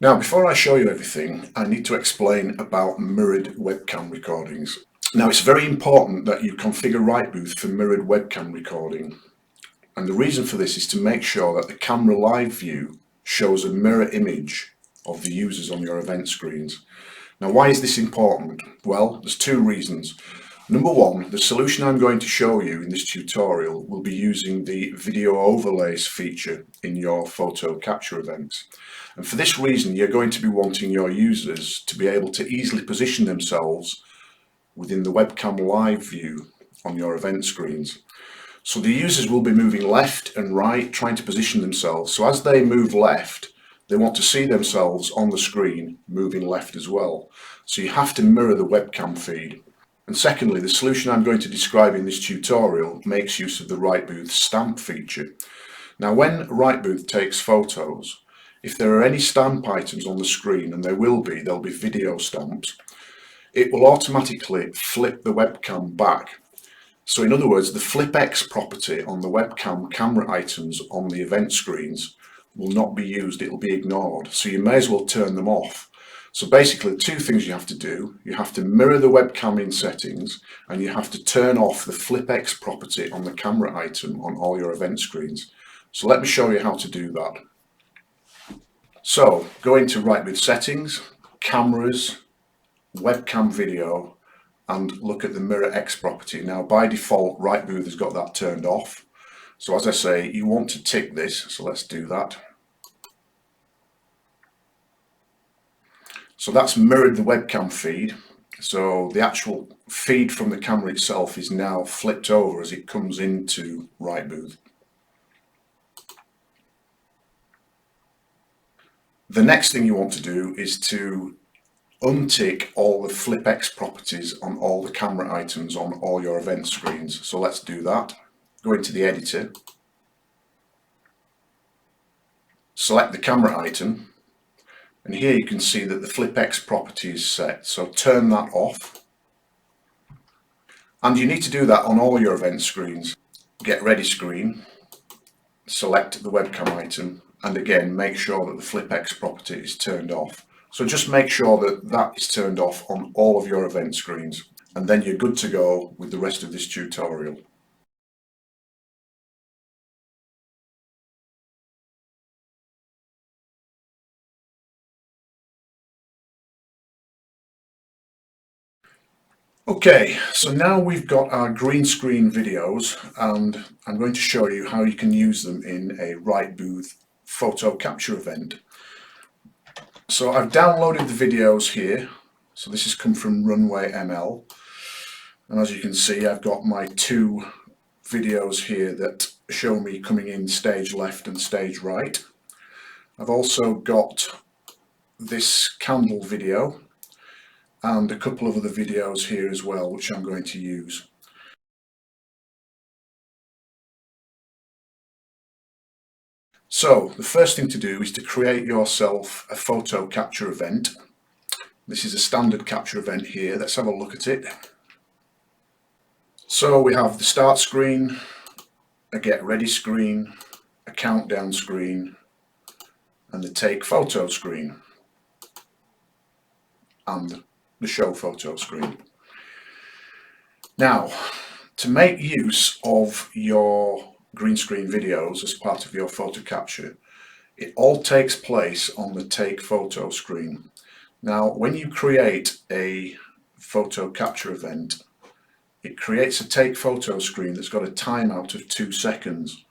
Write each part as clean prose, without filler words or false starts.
Now, before I show you everything, I need to explain about mirrored webcam recordings. Now, it's very important that you configure RightBooth for mirrored webcam recording. And the reason for this is to make sure that the camera live view shows a mirror image of the users on your event screens. Now, why is this important? Well, there's two reasons. Number one, the solution I'm going to show you in this tutorial will be using the video overlays feature in your photo capture events. And for this reason, you're going to be wanting your users to be able to easily position themselves within the webcam live view on your event screens. So the users will be moving left and right, trying to position themselves. So as they move left, they want to see themselves on the screen moving left as well. So you have to mirror the webcam feed. And secondly, the solution I'm going to describe in this tutorial makes use of the RightBooth stamp feature. Now, when RightBooth takes photos, if there are any stamp items on the screen, and there'll be video stamps, it will automatically flip the webcam back. So in other words, the FlipX property on the webcam camera items on the event screens will not be used, it will be ignored. So you may as well turn them off. So basically, two things you have to do. You have to mirror the webcam in settings, and you have to turn off the FlipX property on the camera item on all your event screens. So let me show you how to do that. So go into RightBooth settings, cameras, webcam video, and look at the mirror X property. Now, by default, RightBooth has got that turned off. So as I say, you want to tick this, so let's do that. So that's mirrored the webcam feed. So the actual feed from the camera itself is now flipped over as it comes into RightBooth. The next thing you want to do is to untick all the FlipX properties on all the camera items on all your event screens. So let's do that. Go into the editor, select the camera item, and here you can see that the FlipX property is set. So turn that off. And you need to do that on all your event screens. Get ready screen, select the webcam item, and again make sure that the FlipX property is turned off. So just make sure that that is turned off on all of your event screens, and then you're good to go with the rest of this tutorial. Okay, so now we've got our green screen videos, and I'm going to show you how you can use them in a RightBooth photo capture event. So I've downloaded the videos here. So this has come from Runway ML, and as you can see, I've got my two videos here that show me coming in stage left and stage right. I've also got this candle video and a couple of other videos here as well, which I'm going to use. So the first thing to do is to create yourself a photo capture event. This is a standard capture event here. Let's have a look at it. So we have the start screen, a get ready screen, a countdown screen, and the take photo screen, and the show photo screen. Now, to make use of your green screen videos as part of your photo capture, it all takes place on the take photo screen. Now, when you create a photo capture event, it creates a take photo screen that's got a timeout of 2 seconds.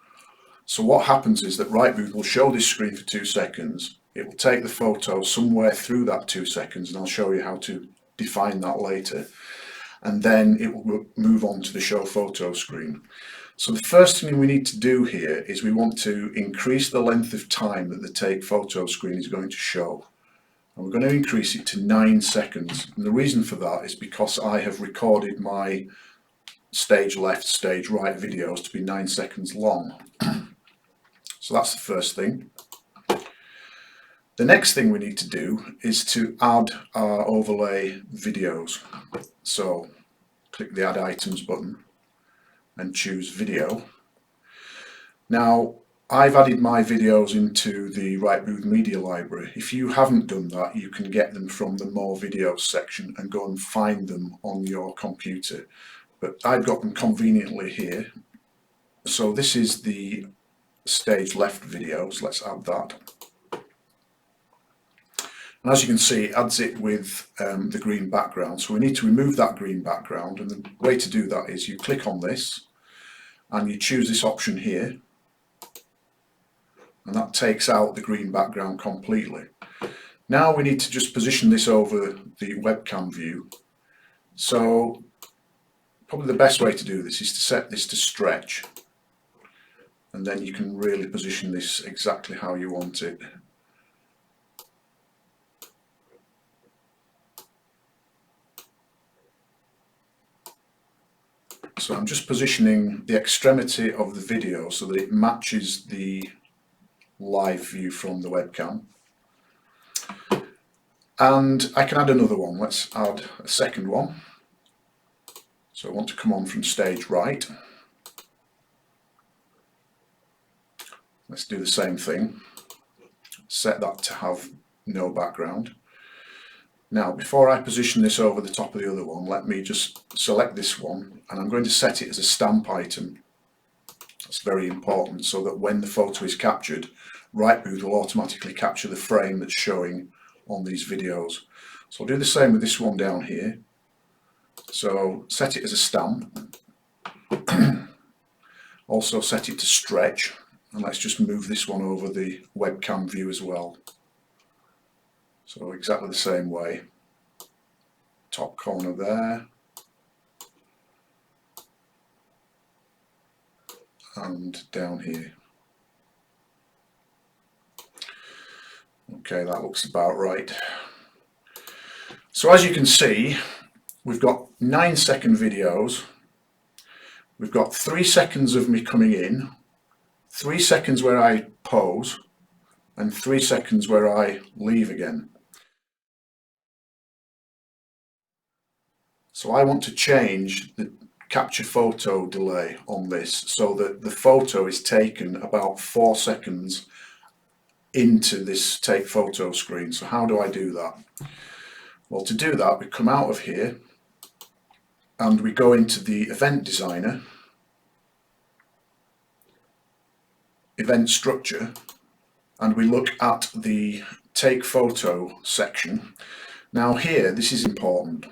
So what happens is that RightBooth will show this screen for 2 seconds. It will take the photo somewhere through that 2 seconds, and I'll show you how to define that later. And then it will move on to the show photo screen. So the first thing we need to do here is we want to increase the length of time that the take photo screen is going to show. And we're going to increase it to 9 seconds. And the reason for that is because I have recorded my stage left, stage right videos to be 9 seconds long. So that's the first thing. The next thing we need to do is to add our overlay videos. So click the Add Items button and choose Video. Now, I've added my videos into the RightBooth media library. If you haven't done that, you can get them from the more videos section and go and find them on your computer. But I've got them conveniently here. So this is the stage left videos. Let's add that. And as you can see, it adds it with the green background. So we need to remove that green background. And the way to do that is you click on this and you choose this option here. And that takes out the green background completely. Now we need to just position this over the webcam view. So probably the best way to do this is to set this to stretch. And then you can really position this exactly how you want it. So I'm just positioning the extremity of the video so that it matches the live view from the webcam. And I can add another one. Let's add a second one. So I want to come on from stage right. Let's do the same thing. Set that to have no background. Now, before I position this over the top of the other one, let me just select this one, and I'm going to set it as a stamp item. That's very important, so that when the photo is captured, RightBooth will automatically capture the frame that's showing on these videos. So I'll do the same with this one down here. So set it as a stamp. Also set it to stretch, and let's just move this one over the webcam view as well. So exactly the same way. Top corner there. And down here. Okay, that looks about right. So as you can see, we've got 9-second videos. We've got 3 seconds of me coming in, 3 seconds where I pose, and 3 seconds where I leave again. So I want to change the capture photo delay on this so that the photo is taken about 4 seconds into this take photo screen. So how do I do that? Well, to do that, we come out of here and we go into the event designer, event structure, and we look at the take photo section. Now here, this is important.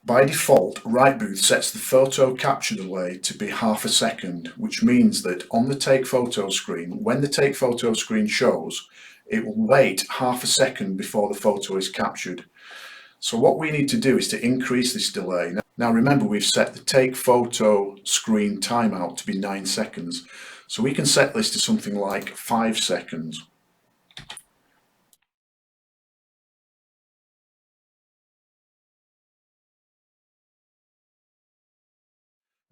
By default, RightBooth sets the photo capture delay to be half a second, which means that on the take photo screen, when the take photo screen shows, it will wait half a second before the photo is captured. So what we need to do is to increase this delay. Now remember, we've set the take photo screen timeout to be 9 seconds. So we can set this to something like 5 seconds.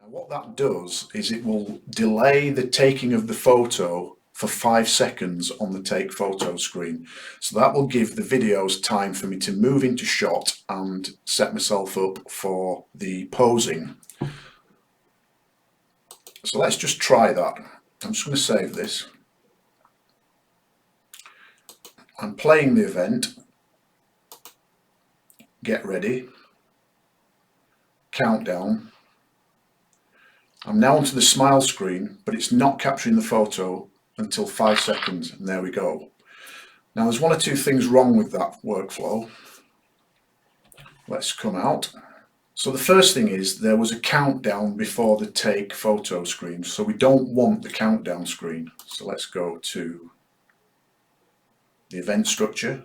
Now what that does is it will delay the taking of the photo for 5 seconds on the take photo screen. So that will give the videos time for me to move into shot and set myself up for the posing. So let's just try that. I'm just going to save this. I'm playing the event. Get ready. Countdown. I'm now onto the smile screen, but it's not capturing the photo until 5 seconds, and there we go. Now there's 1 or 2 things wrong with that workflow. Let's come out. So the first thing is there was a countdown before the take photo screen, so we don't want the countdown screen. So let's go to the event structure,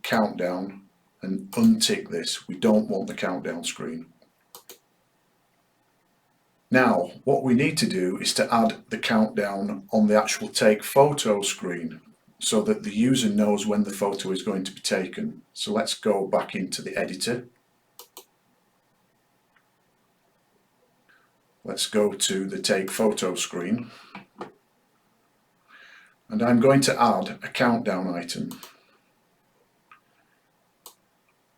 countdown, and untick this. We don't want the countdown screen. Now, what we need to do is to add the countdown on the actual take photo screen so that the user knows when the photo is going to be taken. So let's go back into the editor. Let's go to the take photo screen. And I'm going to add a countdown item.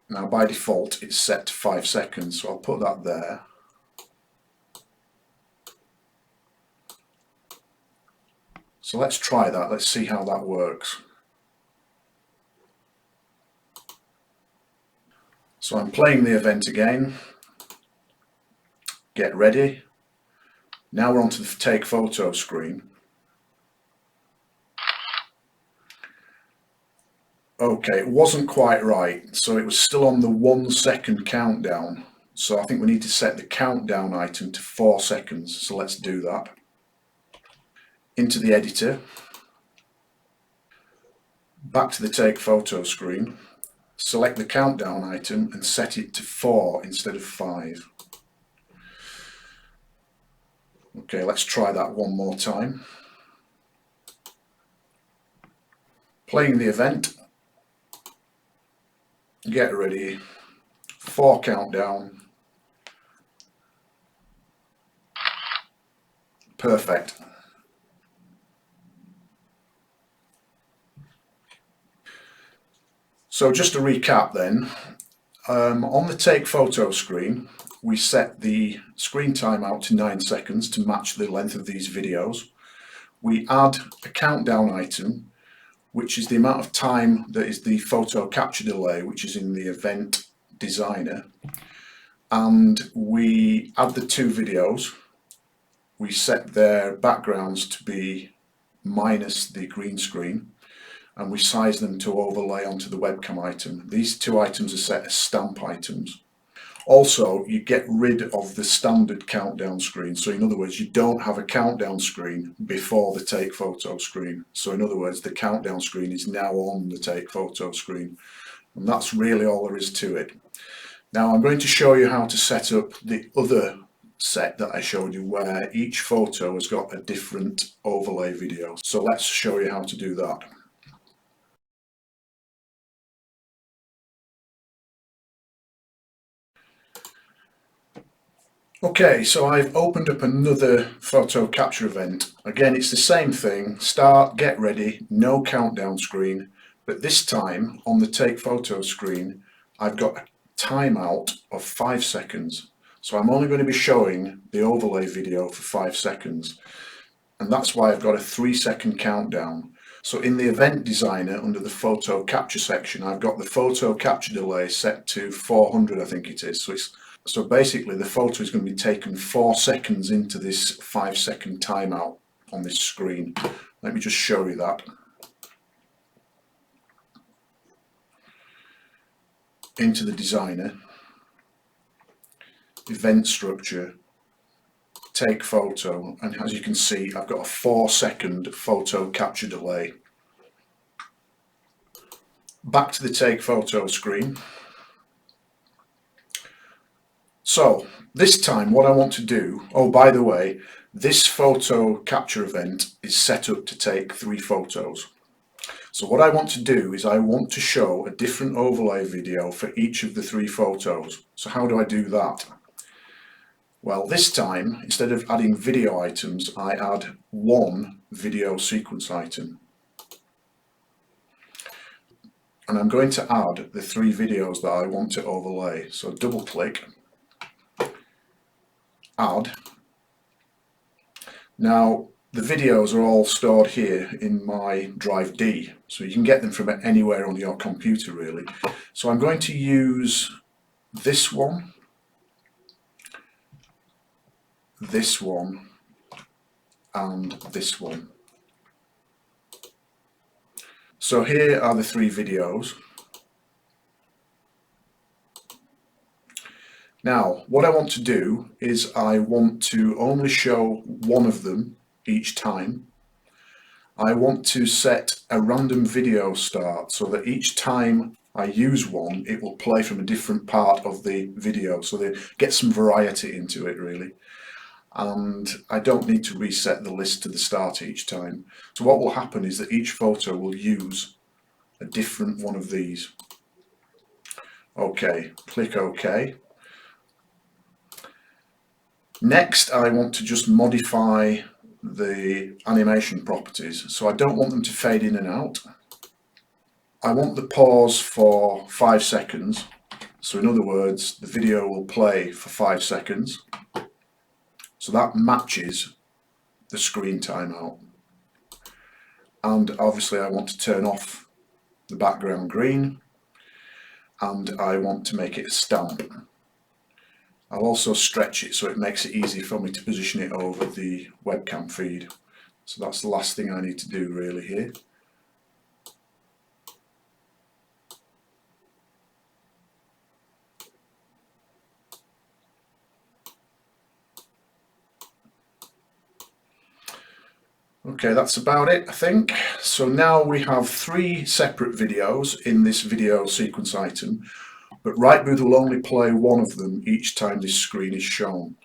Now by default it's set to 5 seconds, so I'll put that there. So let's try that. Let's see how that works. So I'm playing the event again. Get ready. Now we're onto the take photo screen. Okay, it wasn't quite right. So it was still on the 1 second countdown. So I think we need to set the countdown item to 4 seconds. So let's do that. Into the editor. Back to the take photo screen. Select the countdown item and set it to 4 instead of 5. Okay, let's try that one more time. Playing the event. Get ready. 4 countdown. Perfect. So just to recap then, on the take photo screen, we set the screen timeout to 9 seconds to match the length of these videos. We add a countdown item, which is the amount of time that is the photo capture delay, which is in the event designer. And we add the 2 videos. We set their backgrounds to be minus the green screen, and we size them to overlay onto the webcam item. These 2 items are set as stamp items. Also, you get rid of the standard countdown screen. So in other words, you don't have a countdown screen before the take photo screen. So in other words, the countdown screen is now on the take photo screen. And that's really all there is to it. Now I'm going to show you how to set up the other set that I showed you, where each photo has got a different overlay video. So let's show you how to do that. Okay, so I've opened up another photo capture event. Again, it's the same thing. Start, get ready, no countdown screen. But this time on the take photo screen, I've got a timeout of 5 seconds. So I'm only going to be showing the overlay video for 5 seconds. And that's why I've got a 3-second countdown. So in the event designer, under the photo capture section, I've got the photo capture delay set to 400, I think it is. So basically the photo is going to be taken 4 seconds into this 5-second timeout on this screen. Let me just show you that. Into the designer, event structure, take photo, and as you can see, I've got a 4-second photo capture delay. Back to the take photo screen. So this time what I want to do, oh by the way, this photo capture event is set up to take 3 photos. So what I want to do is I want to show a different overlay video for each of the 3 photos. So how do I do that? Well, this time, instead of adding video items, I add 1 video sequence item. And I'm going to add the 3 videos that I want to overlay. So double click, add. Now the videos are all stored here in my drive D, so you can get them from anywhere on your computer really. So I'm going to use this one, and this one. So here are the 3 videos. Now, what I want to do is I want to only show one of them each time. I want to set a random video start so that each time I use one, it will play from a different part of the video, so they get some variety into it really. And I don't need to reset the list to the start each time. So what will happen is that each photo will use a different one of these. Okay, click OK. Next, I want to just modify the animation properties. So I don't want them to fade in and out. I want the pause for 5 seconds. So in other words, the video will play for 5 seconds. So that matches the screen timeout. and obviously I want to turn off the background green, and I want to make it a stamp. I'll also stretch it so it makes it easy for me to position it over the webcam feed. So that's the last thing I need to do really here. Okay, that's about it, I think. So now we have 3 separate videos in this video sequence item, but RightBooth will only play one of them each time this screen is shown.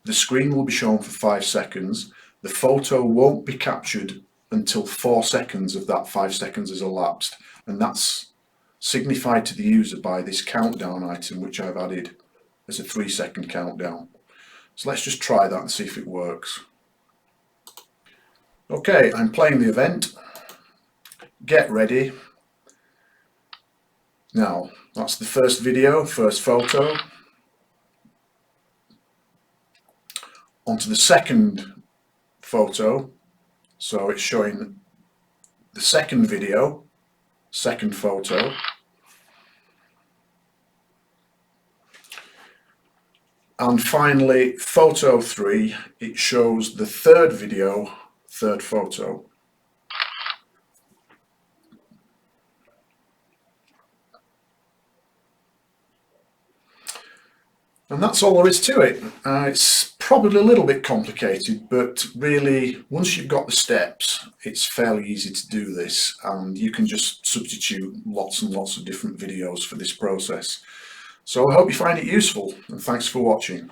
The screen will be shown for 5 seconds. The photo won't be captured until 4 seconds of that 5 seconds has elapsed, and that's signified to the user by this countdown item which I've added as a 3-second countdown. So let's just try that and see if it works. Okay, I'm playing the event. Get ready. Now, that's the first video, first photo. Onto the second photo. So it's showing the second video, second photo. And finally, photo 3, it shows the third video, third photo. And that's all there is to it. It's probably a little bit complicated, but really, once you've got the steps, it's fairly easy to do this, and you can just substitute lots and lots of different videos for this process. So I hope you find it useful, and thanks for watching.